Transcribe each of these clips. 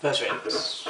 First rinse.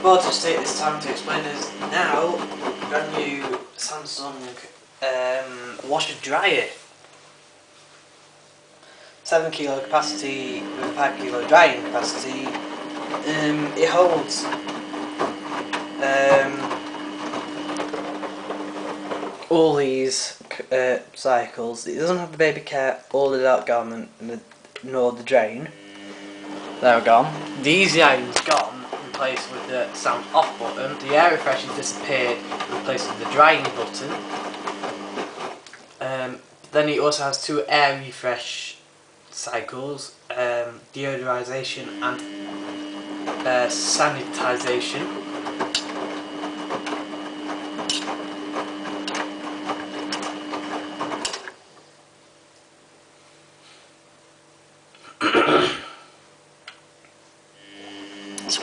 Well, just take this time to explain is now brand new Samsung washer dryer. 7 kilo capacity with 5 kilo drying capacity. It holds all these cycles. It doesn't have the baby cap or the dark garment nor the drain. They're gone. The easy iron's gone, replaced with the sound off button. The air refresh has disappeared, replaced with the drying button. Then it also has 2 air refresh cycles, deodorization and sanitization.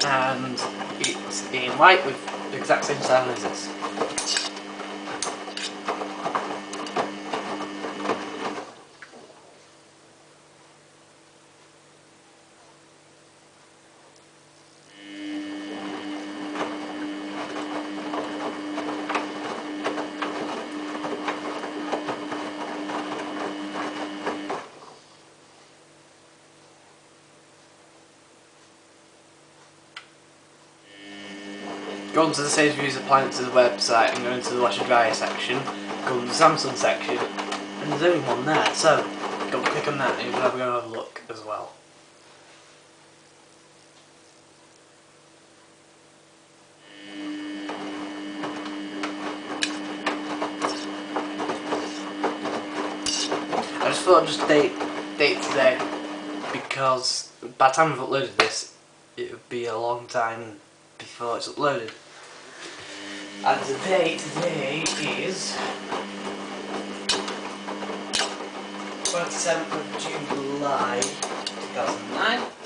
And it's in white with the exact same sound as this. Go onto the Sage Reviews Appliances website and go into the washer dryer section, go into the Samsung section, and there's only one there, so go click on that and you'll have a look as well. I just thought I'd just date today, because by the time I've uploaded this, it would be a long time before it's uploaded. And the date today is 27th of July 2009.